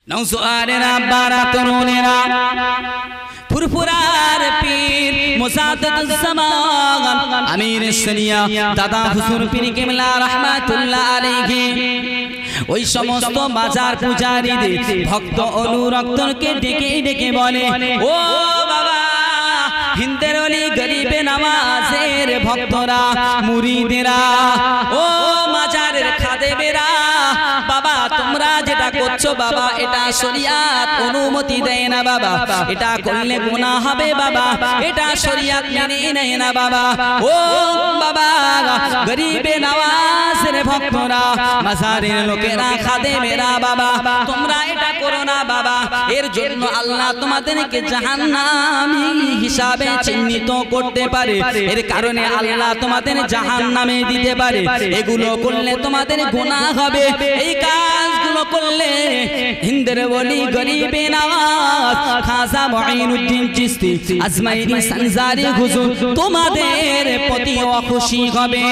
নওজোয়ানেরা বারা তরুণেরা ফুরফুরার পীর মুসাদ্দাদুজ্জামান আমির শরিয়া দাদা হুজুর পীর কিবলা রাহমাতুল্লাহ আলাইহি ওই সমস্ত বাজার পূজারীদের ভক্ত অনুরক্তকে ডেকে ডেকে বলে, ও বাবা হিন্দের ওলি গরিবে নওয়াজের ভক্তরা মুরিদেরা, ও মাজারের খাদেমেরা, বাবা তোমরা যেটা করছো বাবা এটা শরিয়ত অনুমতি দেয় না বাবা, এটা করলে গুনাহ হবে বাবা, এটা শরিয়ত মেনে নেয় না বাবা। ও বাবা গরিবে নওয়াজের ভক্তরা, মাজারের লোকেরা, খাদেমেরা, বাবা তোমরা এটা করো না বাবা, এর জন্য আল্লাহ তোমাদেরকে জাহান্নামী হিসাবে চিহ্নিত করতে পারে, এর কারণে আল্লাহ তোমাদের জাহান্নামে দিতে পারে, এগুলো করলে তোমাদের গুনাহ হবে, এই কাজগুলো করলে হিন্দের ওলি গরিবে নওয়াজ খাজা মুঈনুদ্দিন চিশতি আজমাইরি সানজারি হুজুর তোমাদের প্রতি অখুশি হবে।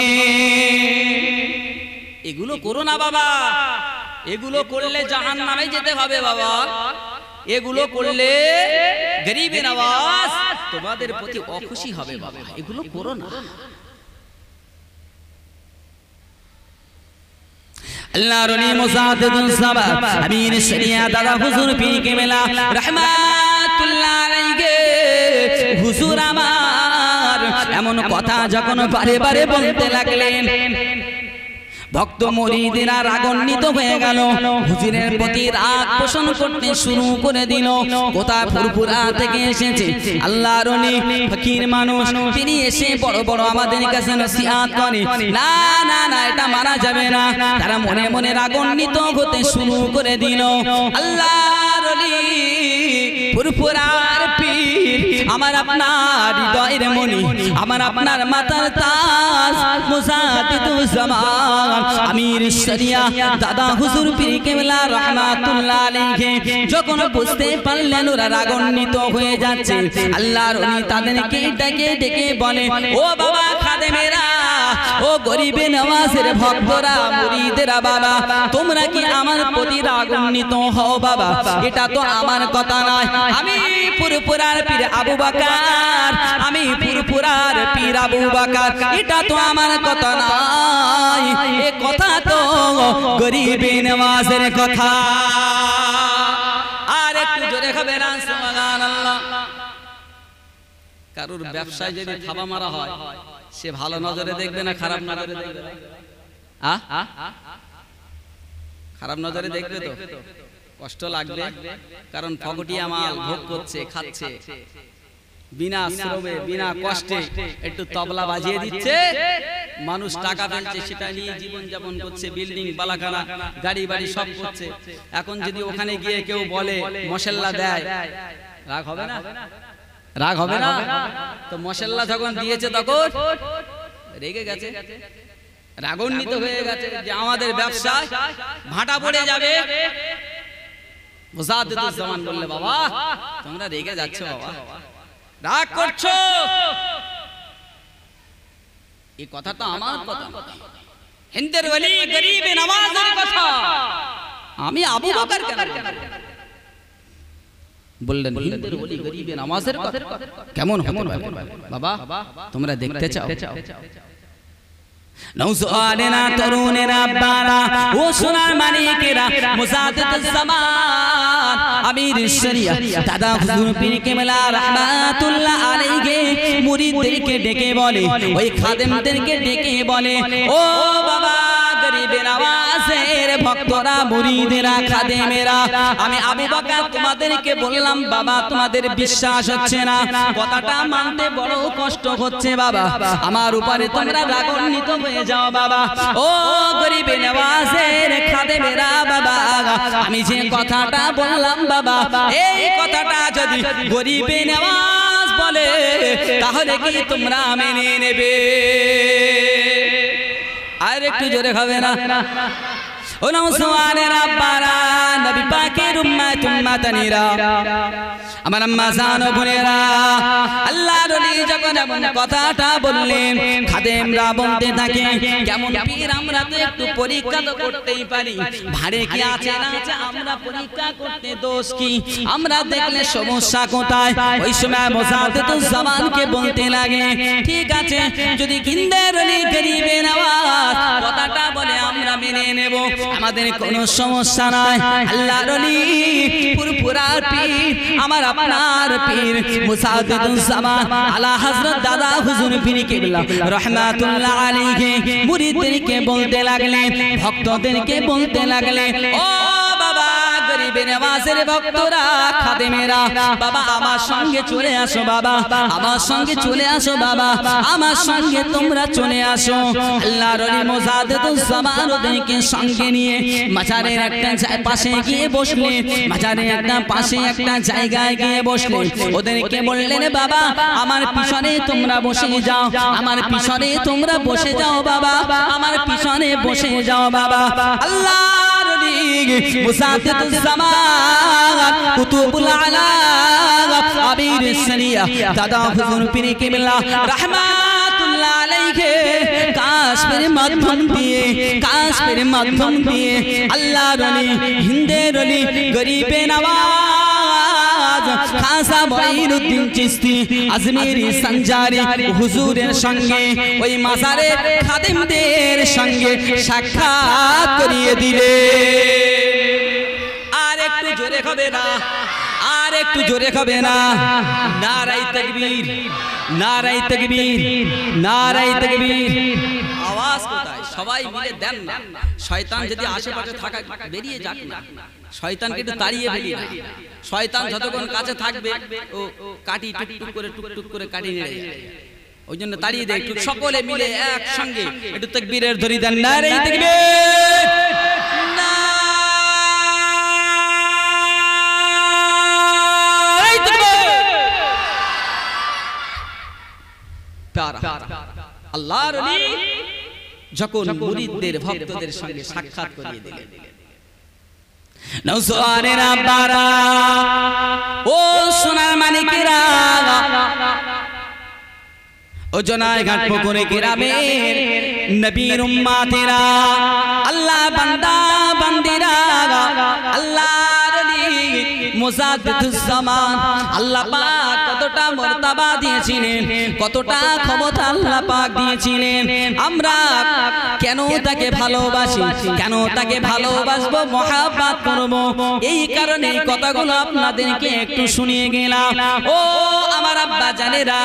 এগুলো করো না বাবা, এগুলো করলে জাহান্নামে যেতে হবে বাবা, এগুলো করলে গরিবে নওয়াজ তোমাদের প্রতি অখুশি হবে বাবা, এগুলো করো না। আল্লাহর ওলি মুসাদ্দাদুজ্জামান আমির শরিয়া দাদা হুজুর পীর কিবলা রাহমাতুল্লাহ আলাইহি হুজুর আমার এমন কথা যখন বারে বারে বলতে লাগলেন, ভক্ত মুরিদেরা রাগান্বিত হয়ে গেল, হুজুরের প্রতি রাগ পোষণ করতে শুরু করে দিল। কোথা ফুরফুরা থেকে এসেছে আল্লাহর ওলি ফকির মানুষ, তিনি এসে বড় বড় আমাদের কাছে নসিহত করে, না না না এটা মানা যাবে না। তারা মনে মনে রাগান্বিত হতে শুরু করে দিল। আল্লাহর ওলি ফুরফুরার পীর আমার আপনার হৃদয়ের মনি, আমার আপনার মাথার তাজ মুসাদ্দাদুজ্জামান আমির শরিয়া দাদা হুজুর পীর কিবলা রাহমাতুল্লাহ আলাইহি যখন বুঝতে পারলেন ওরা রাগান্বিত হয়ে যাচ্ছে, আল্লাহর ওলি তাদেরকে ডেকে ডেকে বলে, ও বাবা খাদেমেরা, ও গরিবে নওয়াজের ভক্তরা, মুরিদেরা, বাবা তোমরা কি আমার প্রতি রাগান্বিত হও বাবা? এটা তো আমার কথা নয়, আমি ফুরফুরার পীর আবু বকর, আমি ফুরফুরার পীর আবু বকর, এটা তো আমার কথা নয়, এ কথা তো গরিবে নওয়াজের কথা। আর একটু জোরে হবে না সুবহানাল্লাহ। কারোর ব্যবসায় যদি থাবা মারা হয় সে ভালো নজরে দেখবে না খারাপ নজরে দেখবে? খারাপ নজরে দেখবে তো, কষ্ট লাগবে, কারণ ফকটিয়া মাল ভোগ করছে, খাচ্ছে, বিনা শ্রমে বিনা কষ্টে একটু তবলা বাজিয়ে দিচ্ছে, মানুষ টাকা ফেলছে, সেটা নিয়ে জীবন যাপন করছে, বিল্ডিং বালাখানা গাড়ি বাড়ি সব করছে। এখন যদি ওখানে গিয়ে কেউ বলে মশলা দেয়, রাগ হবে না? রাগ হবে না? তো মশলা যখন দিয়েছে তখন রেগে গেছে, রাগান্বিত হয়ে গেছে যে আমাদের ব্যবসা ভাটা পড়ে যাবে। মুসাদ্দাদুজ্জামান বললে, বাবা তোমরা রেগে যাচ্ছ, বাবা রাগ করছো, এই কথা তো আমার কথা, হিন্দের ওলি গরিবে নওয়াজের কথা, আমি আবু বকর কেন বললেন? হিন্দের ওলি গরিবে নওয়াজের কথা কেমন হতে পারে বাবা? তোমরা দেখতে চাও? নওজোয়ানেরা তরুণেরা বারা, ও সোনার মানিকেরা, মুসাদ্দাদুজ্জামান আমির শরিয়া দাদা হুজুর পীর কিবলা রাহমাতুল্লাহ আলাইহি মুরিদদেরকে ডেকে বলে, ওই খাদেমদেরকে ডেকে বলে, ও বাবা গরিবে নওয়াজের ভক্তরা, মুরিদেরা, খাদেমেরা, আমি আবু বকর তোমাদেরকে বললাম বাবা তোমাদের বিশ্বাস হচ্ছে না, কথাটা মানতে বড় কষ্ট হচ্ছে বাবা, আমার উপরে তোমরা রাগান্বিত হয়ে যাও বাবা। ও গরিবে নওয়াজের খাদেমেরা, বাবা আমি যে কথাটা বললাম বাবা, এই কথাটা যদি গরিবে নওয়াজ বলে তাহলে কি তোমরা মেনে নেবে? আর একটু জোরে হবে না? ও নওজোয়ানেরা বারা, নবী পাকের উম্মত উম্মাতানিরা আমার আম্মা জান ও বোনেরা আল্লাহর ওলি যখন এমন কথাটা বললেন খাদেমরা বলতে থাকে কেমন পীর আমরা তো একটু পরীক্ষা তো করতেই পারি ভাড়ে কি আছে না আছে আমরা পরীক্ষা করতে দোষ কি আমরা দেখলে সমস্যা কোথায় ওই সময় মুজাদ্দিদুজ জামানকে বলতে লাগে ঠিক আছে যদি কিন্দের ওলি গরিবে নওয়াজ কথাটা বলে আমরা মেনে নেব আমাদের কোনো সমস্যা নাই আল্লাহর ওলি ফুরফুরার পীর আমার আপনার পীর মুজাদ্দিদুজ জামান আলা হযরত দাদা হুজুর পীর কিবলা রাহমাতুল্লাহ আলাইহি মুরিদদেরকে বলতে লাগলেন ভক্তদেরকে বলতে লাগলেন ও বাবা গরিবে নওয়াজের ভক্তরা খাদেমেরা বাবা আমার সঙ্গে চলে আসো বাবা আমার সঙ্গে চলে আসো বাবা আমার সঙ্গে তোমরা চলে আসো আল্লাহর ওলি মুজাদ্দিদুজ জামান ওদেরকে সঙ্গে নিয়ে মাজারের একটা পাশে গিয়ে বসলেন মাজারের একটা পাশে একটা জায়গায় গিয়ে বসলেন ওদেরকে বললেন বাবা আমার পিছনে তোমরা বসে যাও আমার পিছনে তোমরা বসে যাও বাবা আমার পিছনে বসে যাও বাবা আল্লাহর ওলি মুজাদ্দিদুজ জামান কুতুবুল আলাম আমির সানিয়া দাদা হুজুর পীর কিবলা রাহমাতুল্লাহ আলাইহি কাশফের মাধ্যম দিয়ে আল্লাহর ওলি হিন্দের ওলি গরিবে নওয়াজ খাজা মঈনুদ্দিন চিশতি আজমিরি সঞ্জারি হুজুরের সঙ্গে ওই মাজারের খাদেমদের সঙ্গে সাক্ষাৎ করিয়ে দিলে আর একটু জোরে হবে না আর একটু জোরে হবে না নারায়ে তাকবীর নারায়ে তাকবীর নারায়ে তাকবীর আওয়াজ কোথায় সবাই মিলে দেন না শয়তান যদি আশেপাশে থাকা বেরিয়ে যাক না শয়তানকে একটু তাড়িয়ে ফেলি না শয়তান যতক্ষণ কাছে থাকবে ও কাটি টুকটুক করে কাটি নেড়ে যায় ওই জন্য তাড়িয়ে দেয় একটু সকলে মিলে একসঙ্গে একটু তাকবীরের ধ্বনি দেন নারায়ে তাকবীর আল্লাহর ওলি যখন মুরিদদের ভক্তদের সঙ্গে সাক্ষাৎ করিয়ে দিলেন নওজওয়ানের আব্বারা ও সোনার মানিকেরা ও জনাইঘাট পুকুরে গ্রামের নবীর উম্মতেরা আল্লাহ বান্দা বান্দিরা আল্লাহর ওলি মুজাদ্দিদুজ জামান আল্লাহ পাক কতটা মর্তবা দিয়েছিলেন কতটা ক্ষমতা আল্লাহ পাক দিয়েছিলেন আমরা কেন তাকে ভালোবাসি কেন তাকে ভালোবাসবো মহব্বত করব এই কারণে কথাগুলো আপনাদেরকে একটু শুনিয়ে গেলাম ও আমার আব্বা জানেরা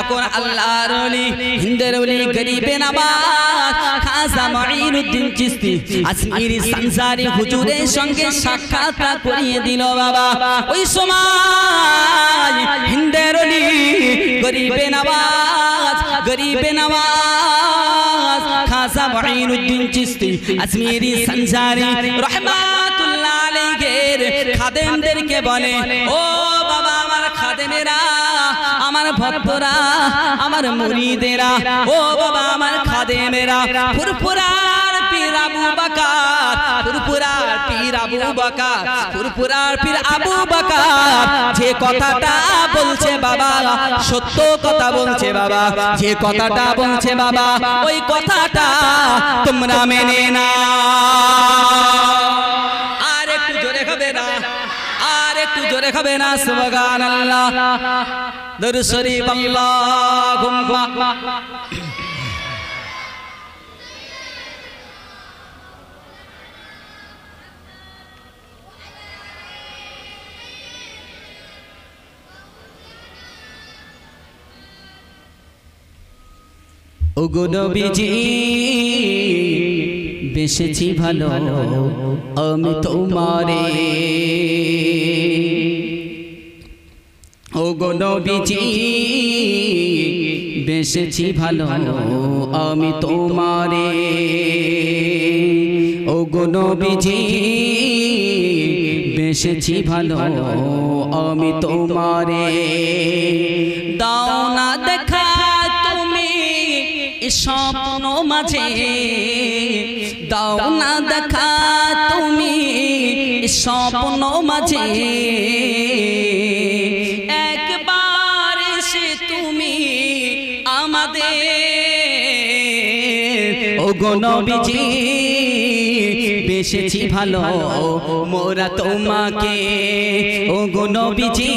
এখন আল্লাহর ওলি হিন্দের ওলি গরিবে নওয়াজ খাজা মঈনুদ্দিন চিশতি আজমিরি সঞ্জারি হুজুরের সঙ্গে সাক্ষাৎ করিয়ে দিল বাবা ওই সময় হিন্দের ওলি গরিবে নওয়াজ খাজা মঈনুদ্দিন চিশতি আজমিরি সঞ্জারি রাহমাতুল্লাহ আলাইহি খাদেমদেরকে বলে ও বাবা আমার খাদেমেরা আমার ভক্তরা আমার মুরিদেরা ও বাবা আমার খাদেমেরা ফুরফুরার পীর আবু বকর ফুরফুরার পীর আবু বকর ফুরফুরার পীর আবু বকর যে কথাটা বলছে বাবা সত্য কথা বলছে বাবা যে কথাটা বলছে বাবা ওই কথাটা তোমরা মেনে নাও আর একটু জোরে হবে না আর একটু জোরে হবে না সুবহানাল্লাহ দরুদ শরীফ আল্লাহুম্মা ওগো নবীজি বেশেছি ভালো আমি তোমারে ওগো নবীজি বেশেছি ভালো আমি তোমারে ওগো নবীজি বেশেছি ভালো আমি তোমারে দাও না দেখা তুমি স্বপ্ন মাঝে দাও না দেখা তুমি স্বপ্ন মাঝে একবার এসে তুমি আমাদের ওগো নবীজি বেশেছি ভালো মোরা তোমাকে ওগো নবীজি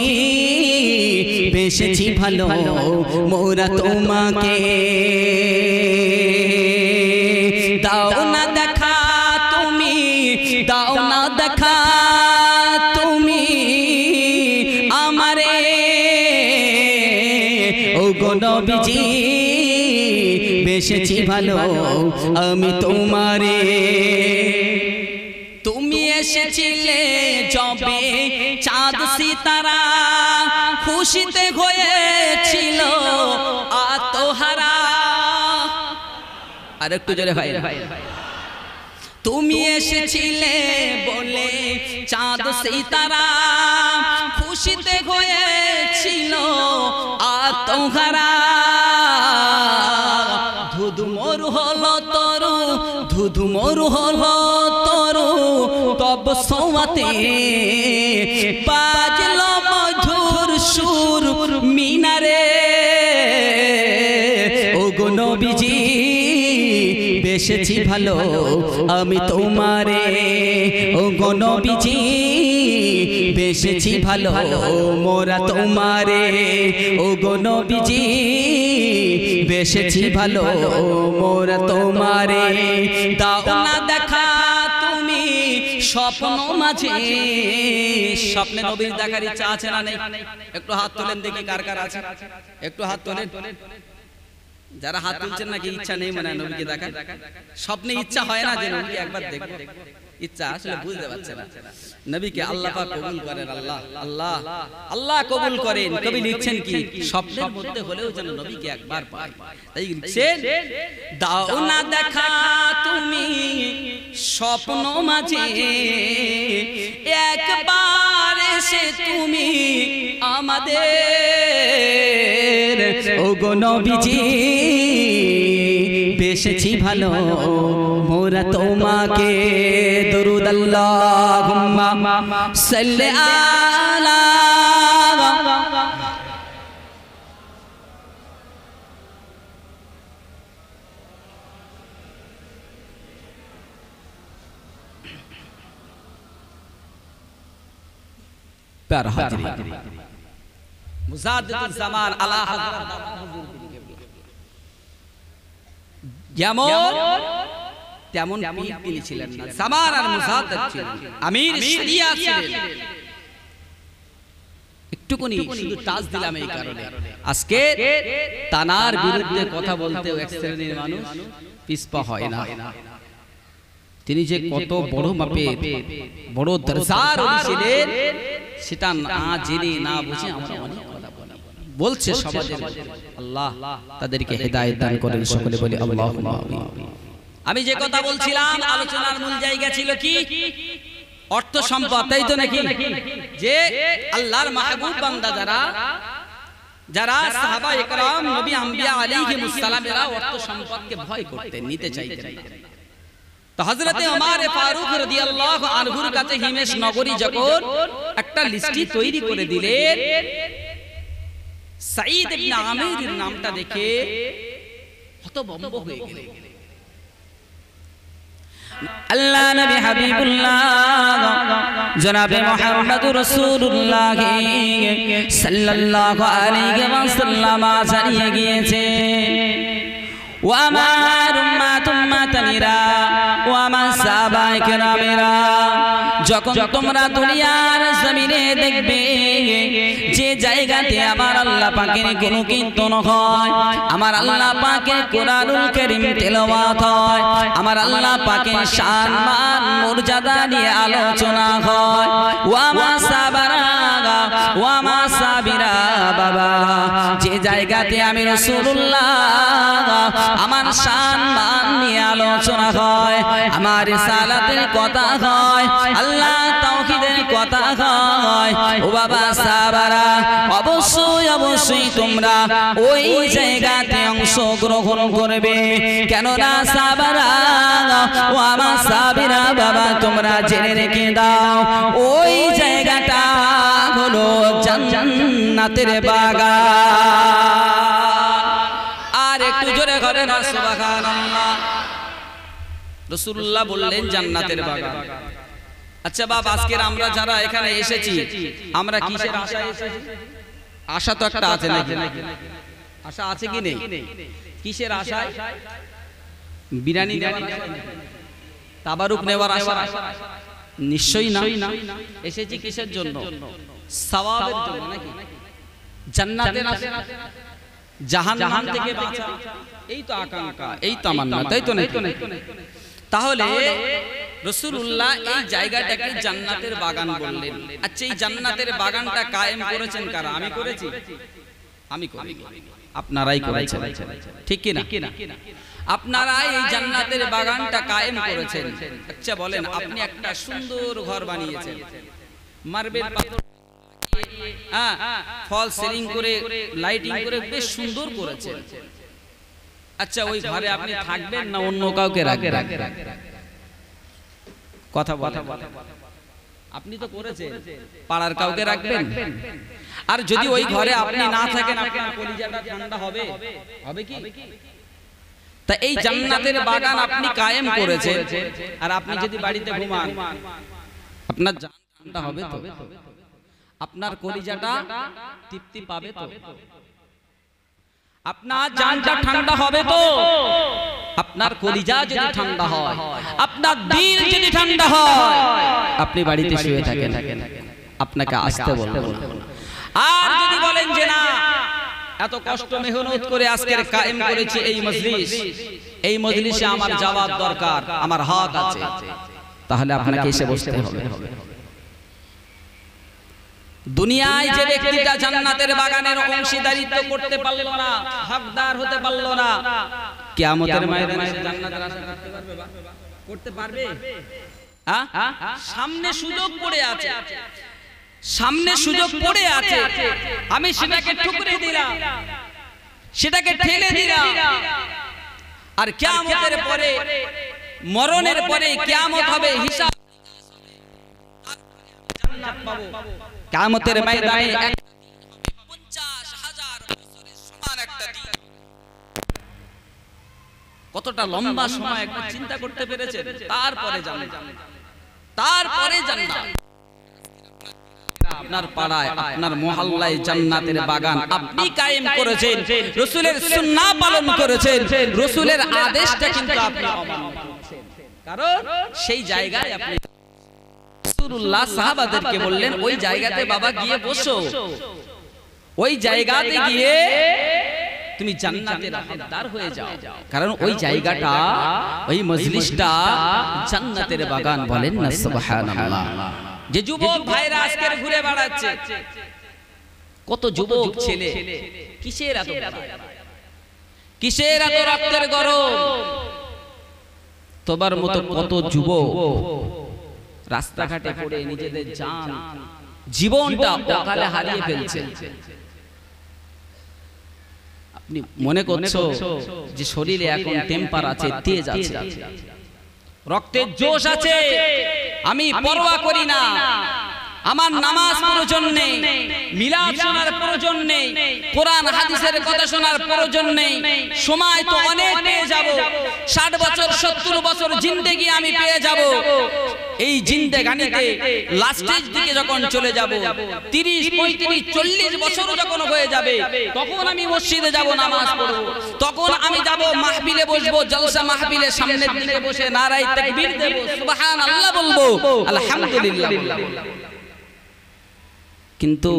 বেশেছি ভালো মোরা তোমাকে দাও না দেখা তুমি দাও না দেখা তুমি আমারে ওগো নবীজি বেশেছি ভালো আমি তোমারে তুমি এসেছিলে যবে চাঁদ সিতারা খুশিতে হয়েছিল আত্মহারা আর একটু জোরে ভাই তুমি এসেছিলে বলে চাঁদ সিতারা খুশিতে হয়েছিল আত্মহারা ধুধুমর হলো তরু ধুধুমর হলো তরু তব সোয়াতে বাজলো মধুর সুর মিনারে ওগো নবীজি বেশেছি ভালো আমি তোমারে ওগো নবীজি বেশেছি ভালো মোরা তোমারে ওগো নবীজি বেশেছি ভালো মোরা তোমারে দাও না দেখা তুমি স্বপ্ন মাঝে স্বপ্নে নবীর দেখার ইচ্ছা আছে না নেই একটু হাত তোলেন দেখি কার কার আছে একটু হাত তোলেন যারা হাত তুলছেন নাকি ইচ্ছা নেই মানে নবীকে দেখা স্বপ্নে ইচ্ছা হয় না যে নবীকে একবার দেখবো ইচ্ছা আসলে বুঝতে পারছে না নবীকে আল্লাহ পাক কবুল করেন আল্লাহ আল্লাহ আল্লাহ কবুল করেন কবি লিখছেন কি স্বপ্নের মধ্যে হলেও যেন নবীকে একবার পাই তাই লিখছেন দাও না দেখা তুমি স্বপ্ন মাঝে একবার এসে তুমি আমাদের ওগো নবীজি বেশেছি ভালো মোরা তোমাকে দরুদ আল্লাহুম্মা সাল্লি আলা প্যারা হাজিরি মুজাদ্দিদুল জামান আলা হযরত যেমন তেমন পীর তিনি ছিলেন না জামান আর মুজাদ্দিদ ছিলেন আমির শরিয়াত ছিলেন একটুকুনি শুধু টাচ দিলাম এই কারণে আজকে তানার বিরুদ্ধে কথা বলতে এক শ্রেণীর মানুষ পিছপা হয় না তিনি যে কত বড় মাপের বড় দরজার ওলি ছিলেন সেটা না জেনে না বুঝে আমরা অনেক কথা বলছে সমাজের আল্লাহ তাদেরকে হেদায়েত দান করেন সকলে বলি আল্লাহুম্মা আমিন আমি যে কথা বলছিলাম আলোচনার মূল জায়গা ছিল কি অর্থ সম্পদ তাই তো নাকি যে আল্লাহর মাহবুব বান্দা যারা সাহাবা ইকরাম নবী আম্বিয়া আলাইহিমুস সালাম এরা অর্থ সম্পদকে ভয় করতেন নিতে চাইতেন তো হযরতে ওমর ফারুক রাদিয়াল্লাহু আনহুর কাছে হিমেশ নগরী যখন একটা লিস্টি তৈরি করে দিলেন সাঈদ ইবনে আমিরের নামটা দেখে হতভম্ব হয়ে গেলেন আল্লাহ নবী হাবিবুল্লাহ জনাবে মুহাম্মদুর রাসূলুল্লাহ সাল্লাল্লাহু আলাইহি ওয়াসাল্লাম জানিয়ে গিয়েছে ও আমার উম্মাত উম্মাতানিরা ও আমার সাহাবায়ে কেরামেরা যখন তোমরা দুনিয়ার জমিনে দেখবে যে জায়গাতে আমার আল্লাহ পাকের গুণকীর্তন হয় আমার আল্লাহ পাকের কোরআনুল কারীম তেলাওয়াত হয় আমার আল্লাহ পাকের শান মান মর্যাদা নিয়ে আলোচনা হয় ও আমার সাহাবারা ও আমার সাহাবীরা বাবা যে জায়গাতে আমি রাসূলুল্লাহ আমার শান মান নিয়ে আলোচনা হয় আমার রিসালাতের কথা হয় আল্লাহ তাওহীদের কথা হয় ও বাবা সাহাবারা অবশ্যই অবশ্যই তোমরা ওই জায়গাতে অংশগ্রহণ করবে। কেননা সাহাবারা ও আমার সাহাবীরা বাবা তোমরা জেনে রেখে দাও ওই জায়গাটা হলো জান্নাতের বাগান। আর একটু জোরে করে না সুবহানাল্লাহ। রাসূলুল্লাহ বললেন জান্নাতের বাগান। আচ্ছা বাবা, আজকে আমরা যারা এখানে এসেছি আমরা কিসের আশায় এসেছি? আশা তো একটা আছে নাকি? আশা আছে কি নেই? কিসের আশায়? বিরিয়ানি নেওয়ার আশা, তাবারুক নেওয়ার আশা? নিশ্চয়ই না। এসেছি কিসের জন্য? সওয়াবের জন্য নাকি? জান্নাতের আশা, জাহান্নাম থেকে বাঁচা, এই তো আকাঙ্ক্ষা, এই তামান্না, তাই তো নাকি? তাহলে রাসূলুল্লাহ এই জায়গাটাকে জান্নাতের বাগান বললেন। আচ্ছা, এই জান্নাতের বাগানটা কায়েম করেছেন কারা? আমি করেছি? আমি করিনি, আপনারাই করেছেন, ঠিক কি না? আপনারা এই জান্নাতের বাগানটা কায়েম করেছেন। আচ্ছা বলেন, আপনি একটা সুন্দর ঘর বানিয়েছেন, মার্বেল পাথর, ফল সিলিং করে, লাইটিং করে বেশ সুন্দর করেছেন। আচ্ছা, ওই ঘরে আপনি থাকবেন না অন্য কাউকে রাখবেন? কথা বলেন। আপনি তো করেছেন, পাড়ার কাউকে রাখবেন? আর যদি ওই ঘরে আপনি না থাকেন আপনার কলিজাটা ঠান্ডা হবে? হবে কি? তা এই জান্নাতের বাগান আপনি কায়েম করেছেন, আর আপনি যদি বাড়িতে ঘুমান আপনার জান ঠান্ডা হবে তো? আপনার কলিজাটা তৃপ্তি পাবে তো? আপনার জানটা ঠান্ডা হবে তো? আপনার কলিজা যদি ঠান্ডা হয়, আপনার দিল যদি ঠান্ডা হয়, আপনি বাড়িতে শুয়ে থাকেন, আপনাকে আসতে বলবো না। আর যদি বলেন যে না, এত কষ্ট মেহনত করে আজকে কায়েম করেছি এই মজলিস, এই মজলিসে আমার যাওয়ার দরকার, আমার হক আছে, তাহলে আপনাকে এসে বসতে হবে। দুনিয়ায় যে ব্যক্তিটা জান্নাতের বাগানের অংশীদারিত্ব করতে পারল না, হকদার হতে পারল না, কিয়ামতের ময়দানে জান্নাতের আশা করতে পারবে? করতে পারবে? সামনে সুযোগ পড়ে আছে, সামনে সুযোগ পড়ে আছে, আমি সেটাকে ঠুকরে দিলাম, সেটাকে ঠেলে দিলাম, আর কিয়ামতের পরে, মরণের পরে কিয়ামত হবে, হিসাব জান্নাত পাবো। কিয়ামতের ময়দানে 50,000 বছরের সমান একটা দিন। কতটা লম্বা সময় একবার চিন্তা করতে পেরেছেন? তারপরে জান্নাত, তারপরে জান্নাত। আপনার পাড়ায়, আপনার মহল্লায় জান্নাতের বাগান আপনি কায়েম করেছেন, রাসূলের সুন্নাহ পালন করেছেন, রাসূলের আদেশটা কিন্তু আপনি অমান্য করেছেন। কারণ সেই জায়গায় আপনি রাসূলুল্লাহ সাহাবাদেরকে বললেন ওই জায়গাতে বাবা গিয়ে বসো, ওই জায়গাতে গিয়ে তুমি জান্নাতের হকদার হয়ে যাও, কারণ ওই জায়গাটা, ওই মজলিসটা জান্নাতের বাগান। বলেন না সুবহানাল্লাহ। যে যুবক ভাইরা আজকে ঘুরে বেড়াচ্ছে, কত যুবক ছেলে, কিসের এত, কিসের এত রক্তের গরম? তোমার মতো কত যুবক রাস্তাঘাটে পড়ে নিজেদের জান, জীবনটা অকালে হারিয়ে ফেলছে। আপনি মনে করছো যে শরীরে এখন টেম্পার আছে, তেজ আছে, রক্তের জোশ আছে, আমি পরোয়া করি না, আমার নামাজ প্রয়োজন নেই, মিলাদ শোনার প্রয়োজন নেই, কোরআন হাদিসের কথা শোনার প্রয়োজন নেই, সময় তো অনেক পেয়ে যাব, 60 বছর 70 বছর জিন্দেগি আমি পেয়ে যাব। এই জিন্দেগানিতে লাস্টের দিকে যখন চলে যাব, 30 35 40 বছর যখন হয়ে যাবে, তখন আমি মসজিদে যাব, নামাজ পড়ব, তখন আমি যাব মাহফিলে বসবো, জলসা মাহফিলে সামনের দিকে বসে নারায়ে তাকবীর দেব, সুবহানাল্লাহ বলবো, আলহামদুলিল্লাহ বলবো। কিন্তু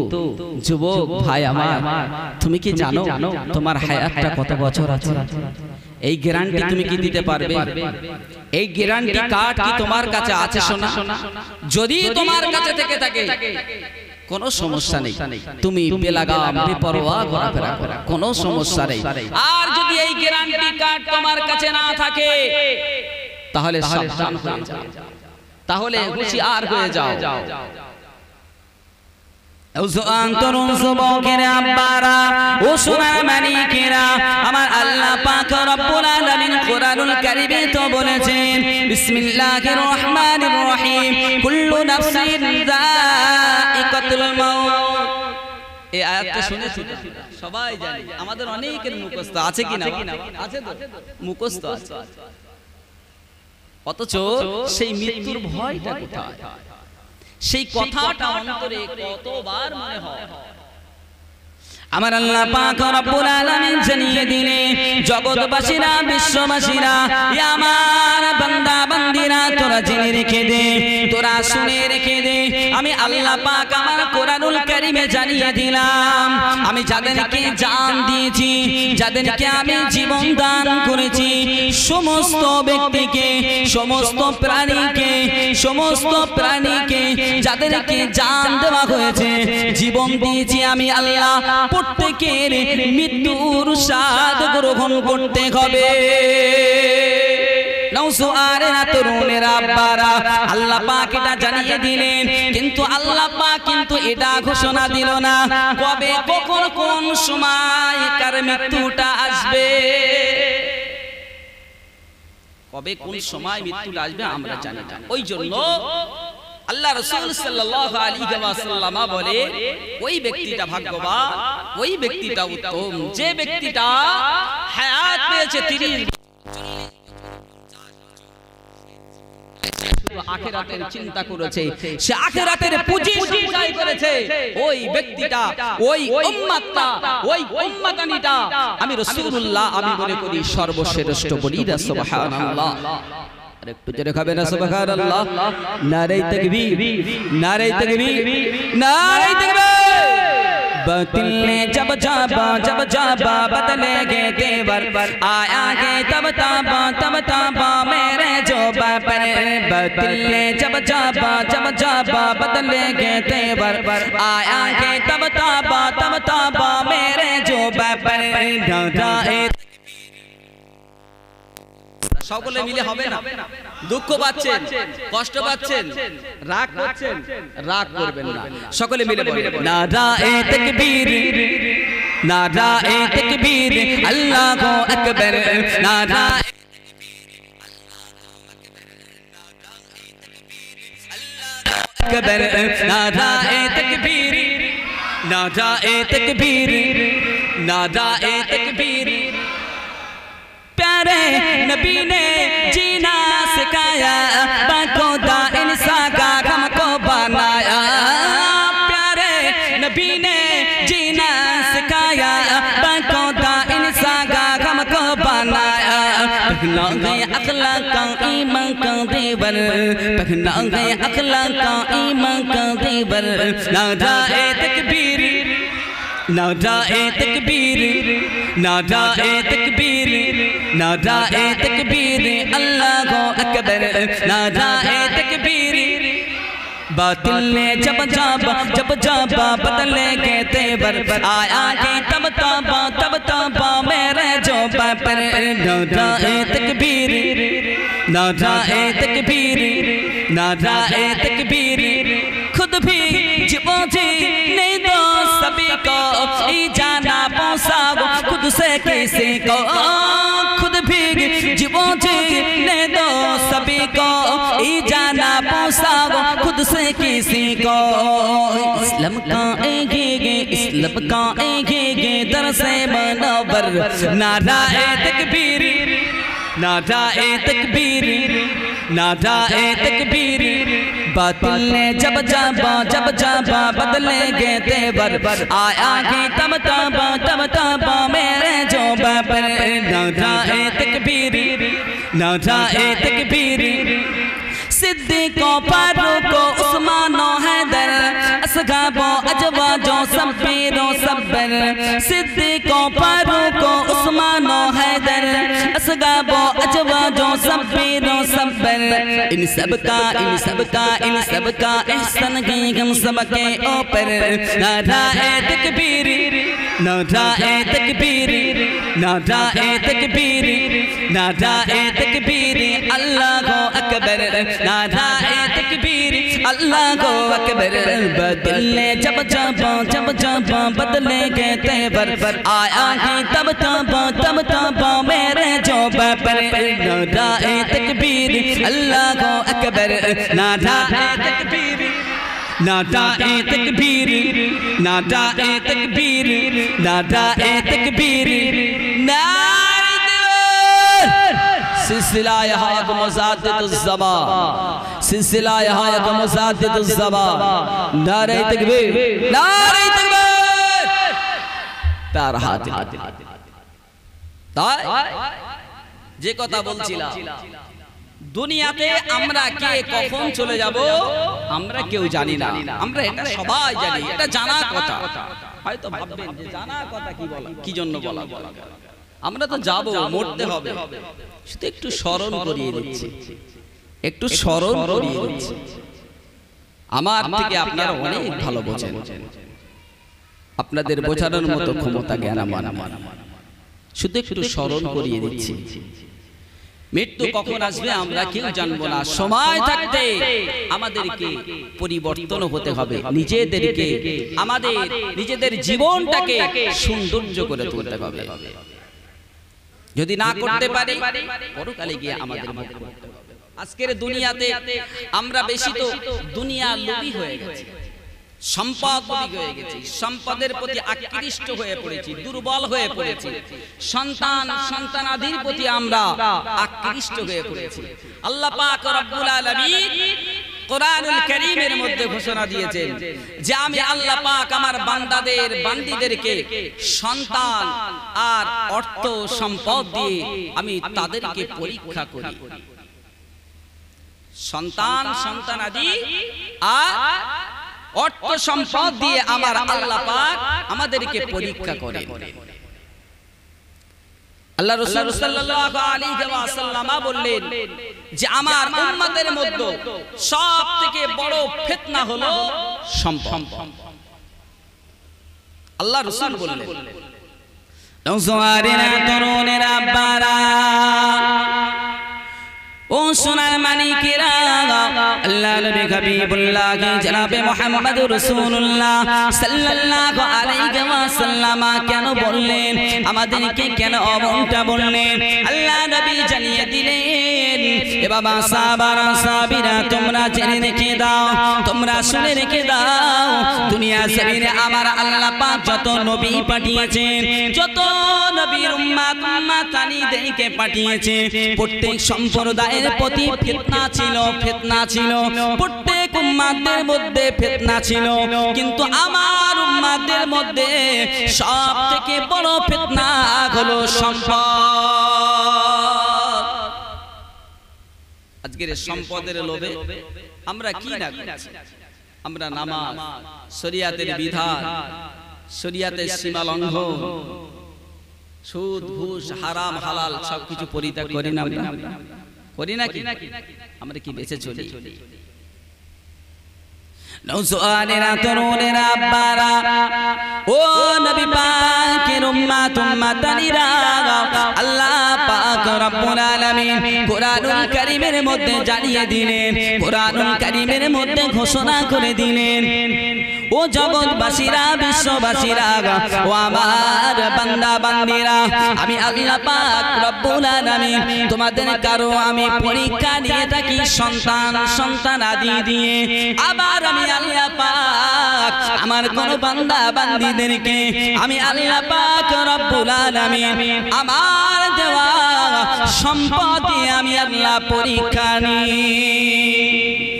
যুবক ভাই আমার, তুমি কি জানো তোমার হায়াতটা কত বছর আছে? এই গ্যারান্টি তুমি কি দিতে পারবে? এই গ্যারান্টি কার্ড কি তোমার কাছে আছে? শোনা, যদি তোমার কাছে থেকে থাকে কোনো সমস্যা নেই, তুমি বেলাগাম বেপরোয়া ঘোরাফেরা করো, কোনো সমস্যা নেই। আর যদি এই গ্যারান্টি কার্ড তোমার কাছে না থাকে, তাহলে সাবধান হয়ে যাও, তাহলে হুঁশিয়ার হয়ে যাও। তরুণ যুবকেরা আব্বারা ও সোনার মানিকেরা আমার আল্লাহ পাক রব্বুল আলামিন কোরআনুল কারীমে তো বলেছেন বিসমিল্লাহির রহমানির রহিম কুল্লু নাফসিন যায়িকাতুল মাউত। এই আয়াতটা শুনেছি সবাই জানি, আমাদের অনেকের মুখস্থ আছে কি না? আছে তো, মুখস্থ আছে। অথচ সেই মৃত্যুর ভয়টা কোথায়? সেই কথাটা অন্তরে কতবার মনে হয়? আমার আল্লাহ পাক রব্বুল আলামিন জানিয়ে দিলেন জগৎবাসীরা বিশ্ববাসীরা আমার বান্দা বান্দিরা তোরা জেনে রেখে দে, তোরা শুনে রেখে দে, আমি আল্লাহ পাক আমার কোরআনুল কারীমে জানিয়ে দিলাম আমি যাদেরকে জান দিয়েছি, যাদেরকে আমি জীবন দান করেছি, সমস্ত ব্যক্তিকে, সমস্ত প্রাণীকে যাদেরকে জান দেওয়া হয়েছে, জীবন দিয়েছি আমি আল্লাহ, প্রত্যেকের মৃত্যুর স্বাদ গ্রহণ করতে হবে। আল্লাহ পাক এটা জানিয়ে দিলেন, কিন্তু আল্লাহ পাক কিন্তু এটা ঘোষণা দিল না কবে কখন কোন সময় কার মৃত্যুটা আসবে। কবে কোন সময় মৃত্যুটা আসবে আমরা জানি না। ওই জন্য আল্লাহ রাসূল সাল্লাল্লাহু আলাইহি ওয়াসাল্লাম বলে ওই ব্যক্তিটা ভাগ্যবান, ওই ব্যক্তিটা উত্তম যে ব্যক্তিটা হায়াত পেয়েছে 30 আখিরাতের চিন্তা করেছে, সে আখিরাতের পুঁজি সঞ্চয় করেছে, ওই ব্যক্তিটা, ওই উম্মতটা, ওই উম্মতানিটা আমি রাসূলুল্লাহ আমি মনে করি সর্বশ্রেষ্ঠ বলি। সুবহানাল্লাহ। একটু জোরে খাবেন না সুবহানাল্লাহ। নারে তাকবীর, নারে তাকবীর, নারে তাকবীর। बातिल ने जब जाबा बदलेगे तेवर आएंगे तब ताबा मेरे जो पर। बातिल ने जब जाबा बदलेगे तेवर आएंगे तब ताबा मेरे जो पर। সকলে মিলে হবে না? দুঃখ পাচ্ছেন, কষ্ট পাচ্ছেন, রাগ করছেন, রাগ করবেন না, সকলে মিলে বলবেন নারায়ে তাকবীর, নারায়ে তাকবীর, আল্লাহু আকবার, নারায়ে আকবার, নারায়ে তাকবীর, নারায়ে তাকবীর, नाराए तकबीर। प्यारे नबी ने जीना सिखाया, बखुदा इंसान का हमको बनाया। प्यारे नबी ने जीना सिखाया, बखुदा इंसान का हमको बनाया। पहना गया अखलाक का ईमान का देवर, पहना गया अखलाक का ईमान का देवर। नाराए तकबीर, नाराए तकबीर, नाराए तकबीर, नाराए तकबीर, अल्लाहु अकबर, नाराए तकबीर। बातिल ने जब जाबा बदलेगे तेवर आया के तब ताबा मेरे जो पर। नाराए तकबीर, नाराए तकबीर, नाराए तकबीर। खुद भी जीवों नहीं दो सभी को जाना पहुंचा, खुद से किसी को खुद भी जीवों ने दो सभी को जाना पहुंचा, खुद से किसी को। इस्लाम का इस्लाम का दर से मनवर। नाराए तकबीर, नाराए तकबीर, नाराए तकबीर। बातिल ने जब जाबा बदलेगे तेवर आया कि तब ताबा मेरे जो पर। नाराए तकबीर, नाराए तकबीर। सिद्दीक़ों फारूक़ों उस्मानों हैदर असहाबों अजवाजों सब्बीरों सब्बर। सिद्दीक़ों फारूक़ों उस्मानों हैदर असहाबों अजवाजों सब्बीरों सब्बर। इन सबका एहसान की हम सबके ऊपर। नाराए तकबीर, नाराए तकबीर, नाराए तकबीर, नाराए तकबीर, अल्लाहु अकबर, नाराए तकबीर, अल्लाह को अकबर बदले जब जब जब जब बदलेंगे तेवर आया है तब तब मेरे जो पर नादाए तकबीर अल्लाह को अकबर नादाए तकबीर नादाए तकबीर नादाए तकबीर नादाए तकबीर सिलसिला हक मुजाद्दिदुज़्ज़बा सिलसिला हक मुजाद्दिदुज़्ज़बा नारे तकबीर नारे तकबीर प्यार हाथ তাই যে কথা বলছিলাম দুনিয়াতে আমরা কে কখন চলে যাব আমরা কেউ জানি না আমরা এটা সবাই জানি এটা জানা কথা হয়তো ভাববেন যে জানা কথা কি বলা কি জন্য বলা আমরা তো যাব মরতে হবে শুধু একটু স্মরণ করিয়ে দিচ্ছি একটু স্মরণ করিয়ে দিচ্ছি আমার থেকে আপনারা অনেক ভালো বোঝেন আপনাদের বোঝানোর মতো ক্ষমতা জ্ঞান আমার শুধু একটু স্মরণ করিয়ে দিচ্ছি মৃত্যু কখন আসবে আমরা কেউ জানবো না সময় থাকতে আমাদেরকে পরিবর্তন হতে হবে নিজেদেরকে আমাদের নিজেদের জীবনটাকে সৌন্দর্য করে তুলতে হবে যদি না করতে পারি পরকালে গিয়ে আমাদের মুখ করতে হবে আজকের দুনিয়াতে আমরা বেশি তো দুনিয়া লোভী হয়ে গেছি সম্পদ লোভী হয়ে গেছি সম্পদের প্রতি আকৃষ্ট হয়ে পড়েছি দুর্বল হয়ে পড়েছি সন্তানাদির প্রতি আমরা আকৃষ্ট হয়ে পড়েছি আল্লাহ পাক রব্বুল আলামিন কোরআনুল কারীমের মধ্যে ঘোষণা দিয়েছেন যে আমি আল্লাহ পাক আমার বান্দাদের বান্দীদেরকে সন্তান আর অর্থ সম্পদ দিয়ে আমি তাদেরকে পরীক্ষা করি সন্তানাদি আর অর্থ সম্পদ দিয়ে আমার আল্লাহ পাক আমাদেরকে পরীক্ষা করেন আল্লাহ রাসূল সাল্লাল্লাহু আলাইহি ওয়াসাল্লাম বললেন যে আমার উম্মতের মধ্যে সবথেকে বড় ফিতনা হলো সম্পদ আল্লাহ রাসূল বললেন নওজওয়ানেরা তরুণেরা বারা ও সোনার মানিকেরা আল্লাহ নবী হাবিবুল্লাহ জনাবে মুহাম্মদুর রাসূলুল্লাহ সাল্লাল্লাহু আলাইহি ওয়াসাল্লাম কেন বললেন আমাদেরকে কেন অমনটা বললেন আল্লাহ নবী জানিয়ে দিলেন এ বাবা সাহাবারা সাহাবীরা তোমরা জেনে রেখে দাও তোমরা শুনে রেখে দাও দুনিয়া জমিনে আমার আল্লাহ পাক যত নবী পাঠিয়েছেন যত নবীর উম্মতানিদেরকে পাঠিয়েছে প্রত্যেক সম্প্রদায়ের প্রতি ফিতনা ছিল প্রত্যেক উম্মতের মধ্যে ফিতনা ছিল কিন্তু আমার উম্মতের মধ্যে সবথেকে বড় ফিতনা হলো সম্পদ আজকের সম্পদের লোভে আমরা কি না করছি আমরা নামাজ শরীয়তের বিধান শরীয়তের সীমা লঙ্ঘন সুদ ঘুষ হারাম হালাল সবকিছু পরিত্যাগ করি না করি নাকি আমরা কি বেঁচে চলি নওজওয়ানেরা তরুণেরা আব্বারা ও নবী পাকের উম্মতানিরা আল্লাহ পাক রব্বুল আলামিন কোরআনুল কারীমের মধ্যে জানিয়ে দিলেন কোরআনুল কারীমের মধ্যে ঘোষণা করে দিলেন ও জগৎবাসীরা বিশ্ববাসীরা ও আমার বান্দা বান্দীরা আমি আল্লাহ পাক রব্বুল আলামিন তোমাদের কারো আমি পরীক্ষা নিয়ে থাকি সন্তান আদি দিয়ে আবার আমি আল্লাহ পাক আমার কোন বান্দা বান্দীদেরকে আমি আল্লাহ পাক রব্বুল আলামিন আমার দেওয়া সম্পদ দিয়ে আমি আল্লাহ পরীক্ষা নিই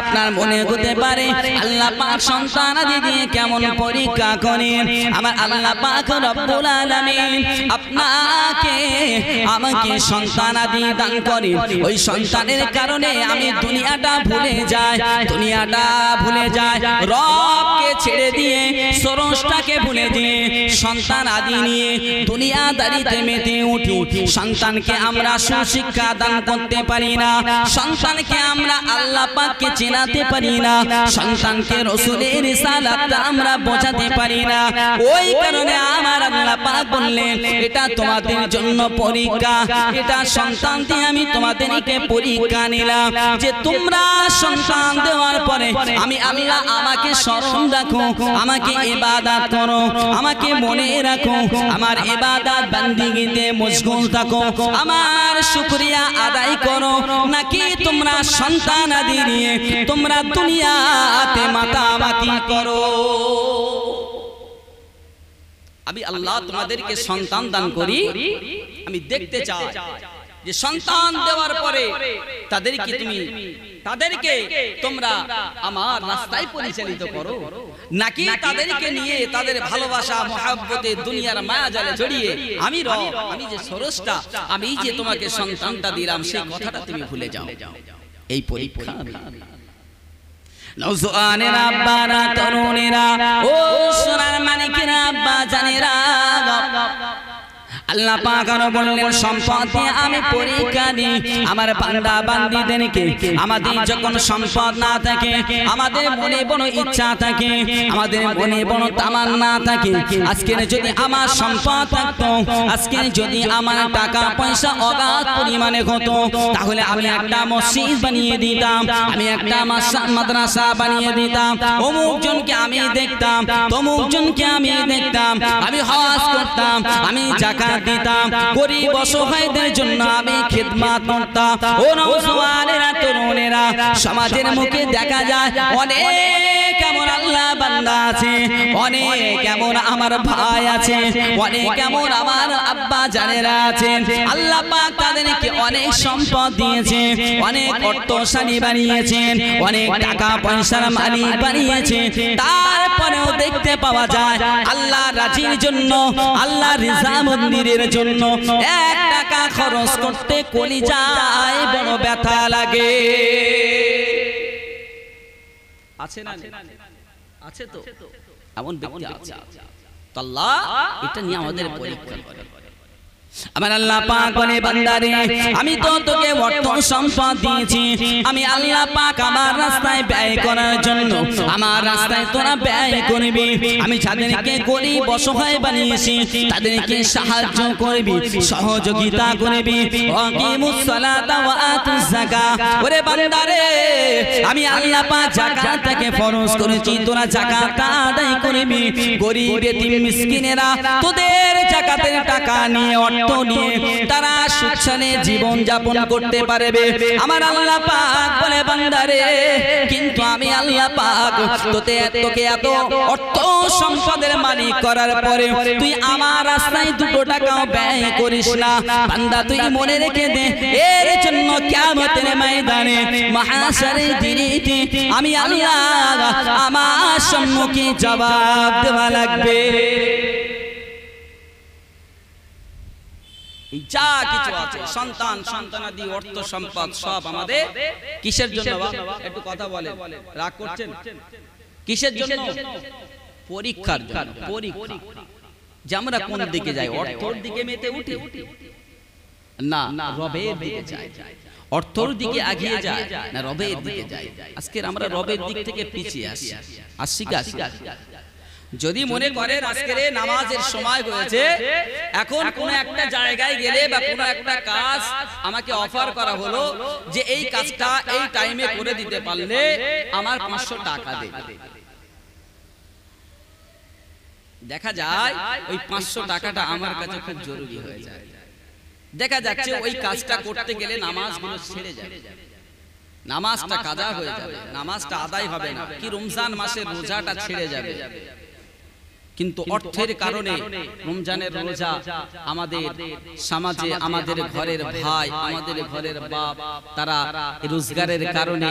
আপনার মনে হতে পারে আল্লাহ পাক সন্তান আদি দিয়ে কেমন পরীক্ষা করেন আমার আল্লাহ পাক রব্বুল আলামিন আপনাকে আমাকে সন্তান আদি দান করেন ওই সন্তানের কারণে আমি দুনিয়াটা ভুলে যাই রবকে ছেড়ে দিয়ে সরসটাকে ভুলে দিয়ে সন্তান আদি নিয়ে দুনিয়াদারিতে মেতে উঠি। সন্তানকে আমরা সুশিক্ষা দান করতে পারি না, সন্তানকে আমরা আল্লাহ পাককে চেনাতে পারি না, সন্তানকে রাসূলের রিসালাত আমরা বোঝাতে পারি না। ওই কারণে আমার আল্লাহ পাক বললেন এটা তোমাদের জন্য পরীক্ষা, এটা সন্তান দিয়ে আমি তোমাদেরকে পরীক্ষা নিলাম যে তোমরা সন্তান দেওয়ার পরে আমি আল্লাহ আমাকে স্মরণ রাখো, আমাকে ইবাদত করো, আমাকে মনে রাখো, আমার ইবাদত বান্দিগিতে মশগুল থাকো, আমার শুকরিয়া আদায় করো, নাকি তোমরা সন্তান আদি নিয়ে তোমরা দুনিয়াতে মাতামাতি করো। আমি আল্লাহ তোমাদেরকে সন্তান দান করি, আমি দেখতে চাই যে সন্তান দেওয়ার পরে তাদেরকে তোমরা আমার রাস্তায় পরিচালিত করো, নাকি তাদেরকে নিয়ে তাদের ভালোবাসা মহব্বতে দুনিয়ার মায়া জালে জড়িয়ে আমি যে স্রষ্টা, আমি যে তোমাকে সন্তানটা দিলাম সেই কথাটা তুমি ভুলে যাও। এই পরীক্ষা নওজোয়ানেরা, আব্বারা, তরুণেরা, ও সোনার মানিকেরা, আব্বা জানেরা, আল্লাহ পাক আরো বললেন সম্পদ দিয়ে আমি পরীক্ষা দিই আমার বান্দা বান্দীদেরকে। আমাদের যখন সম্পদ না থাকে, আমাদের মনে বড় ইচ্ছা থাকে, আমাদের মনে বড় তামান্না থাকে, আজকে যদি আমার সম্পদ থাকতো, আজকে যদি আমার টাকা পয়সা অগাধ পরিমাণে হতো, তাহলে আমি একটা মসজিদ বানিয়ে দিতাম, আমি একটা মাদ্রাসা বানিয়ে দিতাম, অমুক জনকে আমি দেখতাম, তমুক জনকে আমি দেখতাম, আমি হজ করতাম, আমি যাকাত দিতাম, গরিব অসহায়দের জন্য আমি খিদমত করতাম। ও নওজোয়ানেরা, তরুণেরা, সমাজের মুখে দেখা যায় অনেক এমন আল্লাহ বান্দা আছে, অনেক এমন আমার ভাই আছে, অনেক এমন আমার আব্বা জানেরা আছেন, আল্লাহ পাক তাদেরকে অনেক সম্পদ দিয়েছে, অনেক অর্থশালী বানিয়েছেন, অনেক টাকা পয়সার মালিক বানিয়েছেন, তারপরেও দেখতে পাওয়া যায় আল্লাহ রাজির জন্য, আল্লাহ রিজা মন্দিরের জন্য 1 টাকা খরচ করতে কলিজায় বড় ব্যথা লাগে। আছে না? আছে তো, এমন ব্যক্তি আছে। তো আল্লাহ এটা নিয়ে আমাদের পরীক্ষা করে। আমার আল্লাহ পাক বলে বান্দারে আমি তো তোকে অর্থ সম্পদ দিয়েছি, আমি আল্লাহ পাক আমার রাস্তায় ব্যয় করার জন্য, আমার রাস্তায় তোরা ব্যয় করবি, আমি যাদেরকে গরিব অসহায় বানিয়েছি তাদেরকে সাহায্য করবি, সহযোগিতা করবি। আকিমুস সালাতা ওয়া আতুজ যাকাত। ওরে বান্দারে আমি আল্লাহ পাক যাকাতকে ফরজ করেছি, তোরা যাকাত আদায় করবি। গরিব এতিম মিসকিনেরা তোদের যাকাতের টাকা নিয়ে নিয়ে তারা সুখে জীবন যাপন করতে পারবে। আমার আল্লাহ পাক বলে বান্দারে কিন্তু আমি আল্লাহ পাক তোকে এত অর্থ সম্পদের মালিক করার পরে তুই আমার রাস্তায় 2 টাকাও ব্যয় করিস না। বান্দা তুই মনে রেখে দে, এর জন্য কিয়ামতের ময়দানে মাহশারের দিনেতে আমি আল্লাহ আমার সম্মুখে জবাব দেওয়া লাগবে। যা কিছু আছে সন্তান সন্তানাদি অর্থ সম্পদ সব আমাদের কিসের জন্য? একটু কথা বলেন, রাগ করছেন? কিসের জন্য? পরীক্ষার জন্য। পরীক্ষা যে আমরা কোন দিকে যাই, অর্থের দিকে মেতে উঠি না রবের দিকে যাই, অর্থের দিকে এগিয়ে যায় না রবের দিকে যাই। আজকে আমরা রবের দিক থেকে পিছিয়ে আসছি। যদি মনে করেন আজকে নামাজের সময় হয়েছে, এখন কোন একটা জায়গায় গেলে বা কোন একটা কাজ আমাকে অফার করা হলো যে এই কাজটা এই টাইমে করে দিতে পারলে আমার 500 টাকা দেবে, দেখা যায় ওই 500 টাকাটা আমার কাছে খুব জরুরি হয়ে যায়। দেখা যাচ্ছে ওই কাজটা করতে গেলে নামাজগুলো ছেড়ে যাবে, নামাজটা কাজা হয়ে যাবে, নামাজটা আদায় হবে না, কি রমজান মাসের রোজাটা ছেড়ে যাবে। কিন্তু অর্থের কারণে রমজানের রোজা আমাদের সমাজে, আমাদের ঘরের ভাই, আমাদের ঘরের বাপ, তারা রোজগারের কারণে,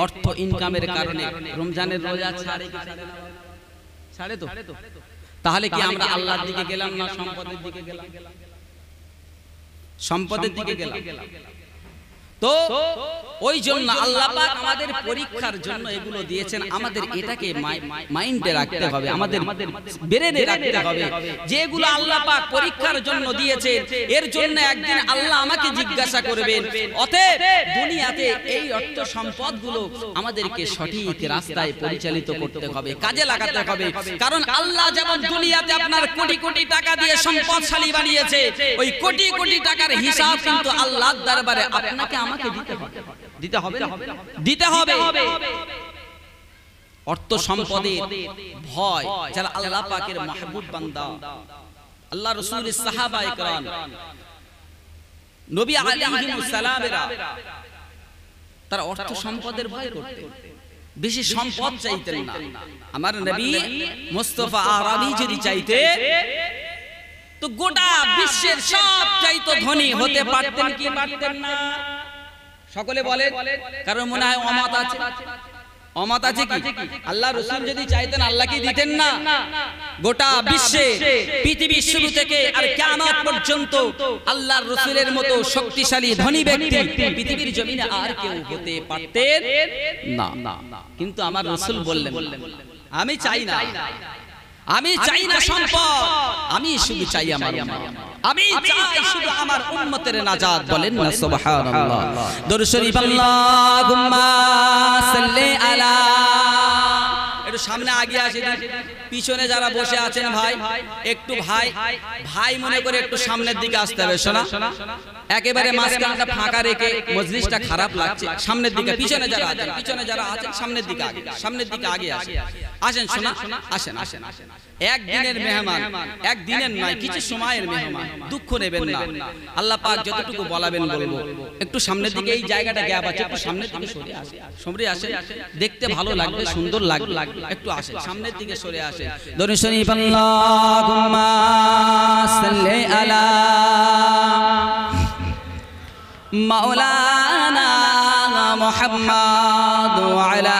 অর্থ ইনকামের কারণে রমজানের রোজা ছাড়ে তো। তাহলে কি আমরা আল্লাহর দিকে গেলাম না সম্পদের দিকে গেলাম? সম্পদের দিকে গেলাম। তো ওই জন্য আল্লাহ পাক আমাদের পরীক্ষার জন্য এগুলো দিয়েছেন, আমাদের এটাকে মাইন্ডে রাখতে হবে, আমাদের ব্রেনে রাখতে হবে যে এগুলো আল্লাহ পাক পরীক্ষার জন্য দিয়েছেন, এর জন্য একদিন আল্লাহ আমাকে জিজ্ঞাসা করবেন। অতএব দুনিয়াতে এই অর্থ সম্পদগুলো আমাদেরকে সঠিক রাস্তায় পরিচালিত করতে হবে, কাজে লাগাতে হবে। কারণ আল্লাহ যেমন দুনিয়াতে আপনার কোটি কোটি টাকা দিয়ে সম্পদশালী বানিয়েছে, ওই কোটি কোটি টাকার হিসাব কিন্তু আল্লাহর দরবারে আপনাকে আমাকে দিতে হবে। অর্থ সম্পদের ভয় যারা আল্লাহ পাকের মাহবুব বান্দা, আল্লাহ রাসূলের সাহাবায়ে কেরাম, নবী আলাইহিস সালামেরা, তারা অর্থ সম্পদের ভয় করতেন, বেশি সম্পদ চাইতেন না। আমার নবী মুস্তাফা আরবি যদি চাইতে তো গোটা বিশ্বের সব চাইতো ধনী হতে পারতেন কি পারতেন না? সকলে বলে, কারণ মনে হয় অমত আছে কি? আল্লাহ রাসূল যদি চাইতেন আল্লাহ কি দিতেন না? গোটা বিশ্বে পৃথিবীর শুরু থেকে আর কিয়ামত পর্যন্ত আল্লাহর রাসূলের মতো শক্তিশালী ধনী ব্যক্তি পৃথিবীর জমিনে আর কেউ হতে পারতেন না। কিন্তু আমার রাসূল বললেন, আমি চাই না সম্পদ, আমি শুধু চাই আমার উম্মত, আমি চাই শুধু আমার উম্মতের নাজাত। বলেন না সুবহানাল্লাহ। দরুদ শরীফ আল্লাহুম্মা সাল্লি আলা। একটু সামনে আগে আসে, পিছনে যারা বসে আছেন ভাই, একটু ভাই মনে করে একটু সামনের দিকে আসতে হবে। শোনা, একেবারে মাঝখানটা ফাঁকা রেখে মজলিসটা খারাপ লাগছে, সামনের দিকে। পিছনে যারা আছেন সামনের দিকে আগে আসেন। শোনা, আসেন। একদিনের মেহমান, একদিনের নয়, কিছু সময়ের মেহমান, দুঃখ নেবেন না। আল্লাহ পাক যতটুকু বলাবেন বলবো। একটু সামনের দিকে, এই জায়গাটা গ্যাপ আছে, একটু সামনের দিকে সরে আসেন, দেখতে ভালো লাগবে, সুন্দর লাগবে, একটু আসেন, সামনের দিকে সরে আসেন। দরুদ শরীফ আল্লাহুম্মা সাল্লি আলা মাওলানা মুহাম্মদ ওয়া আলা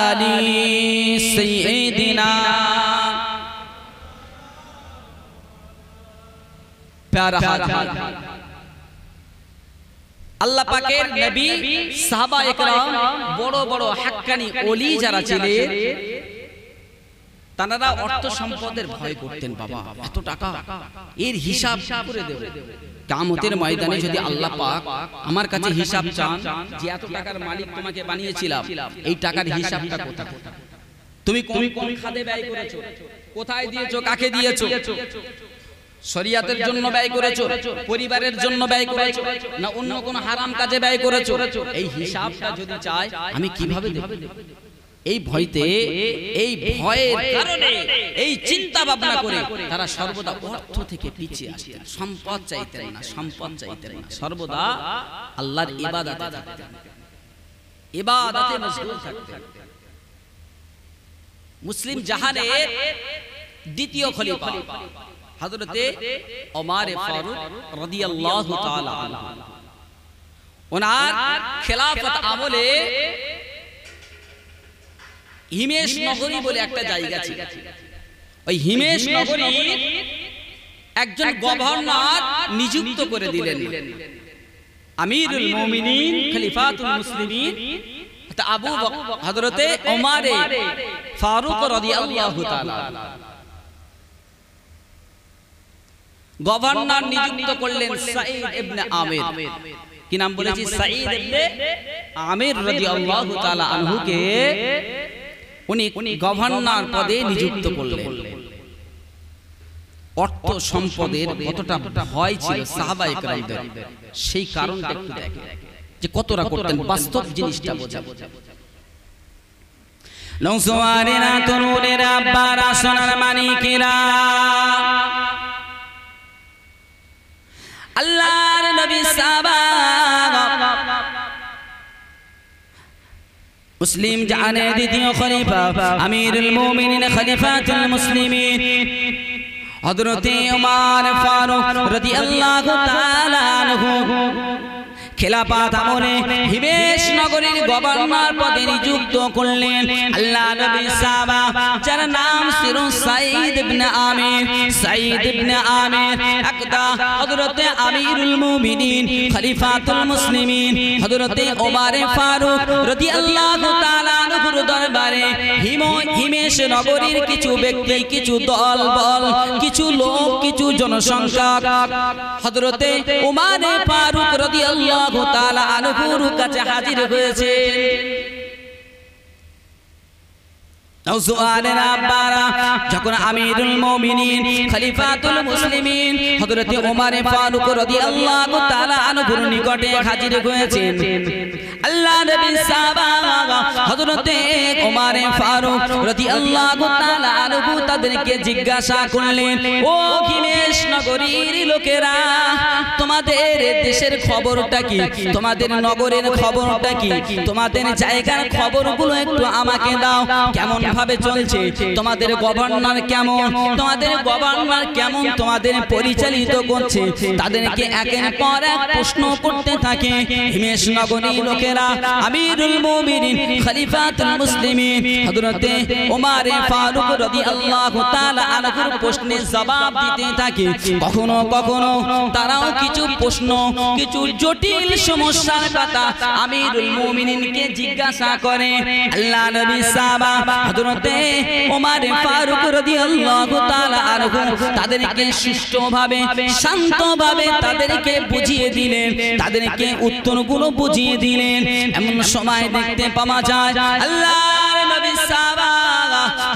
আলি সাইয়্যিদিনা। প্যারা হাত, আল্লাহ পাকের নবী, সাহাবায়ে কেরাম, বড় বড় হাক্কানি ওলি যারা ছিলেন, তারা অর্থ সম্পদের ভয় করতেন। বাবা, এত টাকা, এর হিসাব করে দেব। কিয়ামতের ময়দানে যদি আল্লাহ পাক আমার কাছে হিসাব চান যে এত টাকার মালিক তোমাকে বানিয়েছিলাম, এই টাকার হিসাবটা কোথায়? তুমি কোন খাতে ব্যয় করেছো, কোথায় দিয়েছো, কাকে দিয়েছো? শরিয়াতের জন্য ব্যয় করেছো, পরিবারের জন্য ব্যয় করেছো, না অন্য কোন হারাম কাজে ব্যয় করেছো? এই হিসাবটা যদি চাই আমি কিভাবে দেব? এই ভয়ের কারণে, এই চিন্তা ভাবনা করে তারা সর্বদা অর্থ থেকে পিছিয়ে আসতেন, সম্পদ চাইতেন না, সর্বদা আল্লাহর ইবাদতে থাকতেন, ইবাদতে মশগুল থাকতেন। মুসলিম জাহানের দ্বিতীয় খলিফা হযরতে ওমর ফারুক রাদিয়াল্লাহু তাআলা আনহু, ওনার খেলাফত আমলে হিমেশ নগরী বলে একটা জায়গা ছিল। ওই হিমেশ নগরী একজন গভর্নর নিযুক্ত করে দিলেন, আমিরুল মুমিনিন খলিফাতুল মুসলিমিন আবু বকর হযরতে ওমর ফারুক রাদিয়াল্লাহু তাআলা। গভর্নর নিযুক্ত করলেন সাঈদ ইবনে আমির। কি নাম বলেছি? সাঈদ ইবনে আমির রাদিয়াল্লাহু তাআলা আনহুকে উনি গভর্নর পদে নিযুক্ত করলেন। অর্থ সম্পদের কতটা ভয় ছিল সাহাবায়ে কেরামদের, সেই কারণটা একটু দেখেন যে কতটা করতেন, বাস্তব জিনিসটা বোঝাবো। লংসওয়ারেরা, তরুণেরা, আব্বারা, সোনার মানিকেরা, আল্লাহর নবী সাহাবা, মুসলিম জাহানের দ্বিতীয় খলিফা, আমিরুল মুমিনিন খলিফাতুল মুসলিমিন হযরতে ওমর ফারুক রাদিয়াল্লাহু তাআলা আনহু খেলাফত আমলে হিমেশ নগরীর গভর্নর পদে নিযুক্ত করলেন। আল্লাহ নবী সাহাবা যার নাম ছিল সাঈদ ইবনে আমির। সাঈদ ইবনে আমির একটা হযরতে আমিরুল মুমিনিন খলিফাতুল মুসলিমিন হযরতে ওমর ফারুক রাদিয়াল্লাহু তাআলা আনহুর দরবারে হিমেশ নগরীর কিছু ব্যক্তি, কিছু দল বল, কিছু লোক, কিছু জনসংখ্যা হযরতে ওমর ফারুক রাদিয়াল্লাহু তাআলা আনহুর কাছে হাজির হয়েছে। যখন আমিরুল মুমিনিন খলিফাতুল মুসলিমিন হযরতে ওমর ফারুক রাদিয়াল্লাহু তাআলা আনহুর নিকটে হাজির হয়েছেন, আল্লাহ নবী সাহাবা হযরতে ওমর ফারুক রাদিয়াল্লাহু তাআলা আনহু তাদেরকে জিজ্ঞাসা করলেন, ও হিমেশ নগরীর লোকেরা, তোমাদের দেশের খবরটা কি? তোমাদের নগরের খবরটা কি? তোমাদের জায়গার খবরগুলো একটু আমাকে দাও। কেমন ভাবে চলছে? তোমাদের গভর্নর কেমন? তোমাদের গভর্নর কেমন তোমাদের পরিচালিত করছে? তাদেরকে একের পর এক প্রশ্ন করতে থাকে হিমেশ নগরীর লোকেরা। আমিরুল মুমিনিন খলিফাতুল মুসলিমিন হযরতে ওমর ফারুক রাদিয়াল্লাহু তাআলা আনহুর প্রশ্নের জবাব দিতে থাকে। কখনো কখনো তারাও কিছু প্রশ্ন, কিছু জটিল সমস্যার কথা আমিরুল মুমিনিনকে জিজ্ঞাসা করে। আল্লাহ নবী সাহাবা হযরতে ওমর ফারুক রাদিয়াল্লাহু তাআলা আনহু তাদেরকে সুষ্ঠুভাবে, শান্তভাবে তাদেরকে বুঝিয়ে দিলেন, তাদেরকে উত্তরগুলো বুঝিয়ে দিলেন। এমন সময় দেখতে পাওয়া যায় আল্লাহর নবী সাহাবা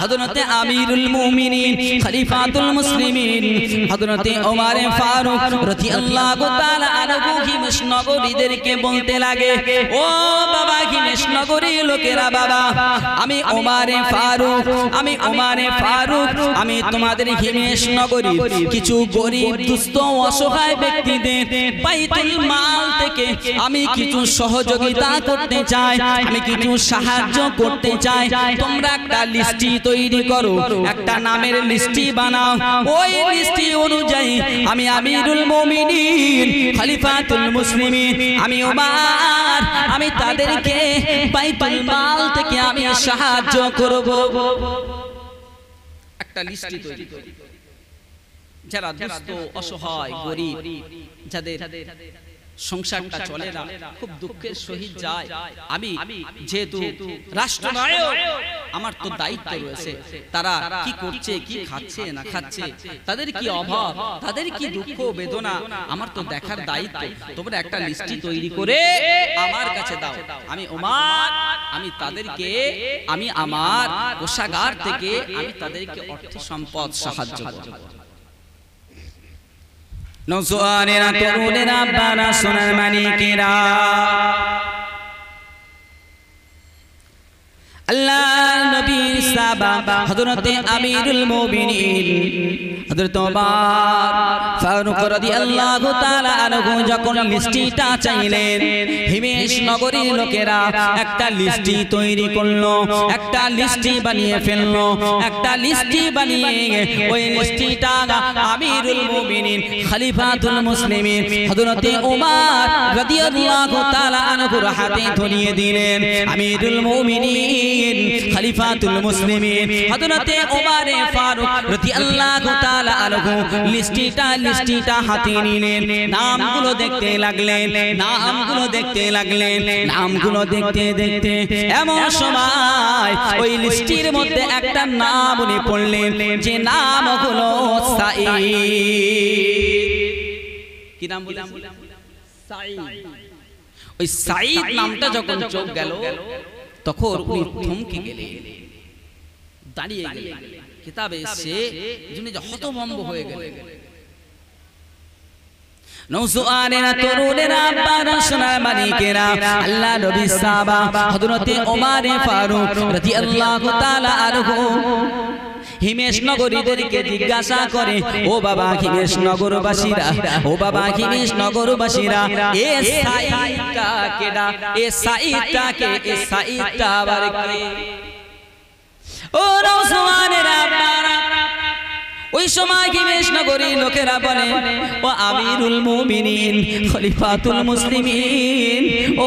হযরতে আমিরুল মুমিনিন খলিফাতুল মুসলিমিন হযরতে ওমর ফারুক রাদিয়াল্লাহু তাআলা আনহু হিমেশ নগরীদেরকে বলতে লাগে, ও বাবা হিমেশ নগরীর লোকেরা, বাবা আমি ওমর ফারুক, আমি তোমাদের হিমেশ নগরীর কিছু গরিব দুস্থ অসহায় ব্যক্তিদের বাইতুল মাল থেকে আমি কিছু সহযোগিতা করতে চাই, আমি কিছু সাহায্য করতে চাই। তোমরা একটা লিস্টি তৈরি করো, একটা নামের লিস্টি বানাও। ওই লিস্টি অনুযায়ী আমি আমিরুল মুমিনিন খলিফাতুল মুসলিমিন, আমি ওমর, আমি তাদেরকে বাইতুল মাল থেকে আমি সাহায্য করব। একটা লিস্টি তৈরি করি, যারা দুস্থ অসহায় গরিব, যাদের সংসারটা চলে না, খুব দুঃখের সহিত যায়। আমি যেহেতু রাষ্ট্রনায়ক, আমার তো দায়িত্ব রয়েছে, তারা কি করছে, কি খাচ্ছে না খাচ্ছে, তাদের কি অভাব, তাদের কি দুঃখ বেদনা, আমার তো দেখার দায়িত্ব। তোমরা একটা লিস্টি তৈরি করে আমার কাছে দাও। আমি ওমর, আমি তাদেরকে, আমি আমার কোষাগার থেকে আমি তাদেরকে অর্থ সম্পদ সাহায্য করব। নওজোয়ানেরা, তরুণেরা, আব্বারা, সোনার মানিকেরা, আল্লাহর নবীর সাহাবা হযরতে আমিরুল মুমিনিন হযরত ওমর ফারুক রাদিয়াল্লাহু তাআলা আনহু যখন লিস্টিটা চাইলেন, হিমেশ নগরীর লোকেরা একটা লিস্টি তৈরি করলো, একটা লিস্টি বানিয়ে ফেললো, একটা লিস্টি বানিয়ে ওই লিস্টিটা আমিরুল মুমিনিন খলিফাতুল মুসলিমিন হযরতে ওমর রাদিয়াল্লাহু তাআলা আনহুর হাতে ধরিয়ে দিলেন। আমিরুল মুমিনিন খলিফাতুল মুসলিমিন হযরতে ওমর ফারুক রাদিয়াল্লাহু তাআলা আনহু লিস্টিটা হাতে নিলেন। নামগুলো দেখতে লাগলেন, নামগুলো দেখতে লাগলেন, নামগুলো দেখতে দেখতে এমন সময় ওই লিস্টির মধ্যে একটা নাম উনি পড়লেন, যে নাম হলো সাঈদ। কি নাম বললেন? সাঈদ। ওই সাঈদ নামটা যখন চোখ গেল, তখন উনি থমকে গেলেন, দাঁড়িয়ে গেলেন। কিতাবে এসে যিনি হতভম্ব হয়ে গেলেন। নওজোয়ানেরা, তরুণেরা, আব্বারা, সোনার মানিকেরা, আল্লাহ নবীর সাহাবা হযরতে ওমর ফারুক রাদিয়াল্লাহু তাআলা আনহু হিমেশ নগরীদেরকে জিজ্ঞাসা করে, ও বাবা হিমেশ নগরবাসীরা, ও বাবা হিমেশ নগরবাসীরা, এ সাঈদটা কেডা? এ সাঈদটাকে, এ সাঈদটা আবার কে? ও নওজোয়ানেরা, আব্বারা, ওই সময় হিমেশ নগরীর লোকেরা বলে, ও আমিরুল মুমিনিন খলিফাতুল মুসলিমিন, ও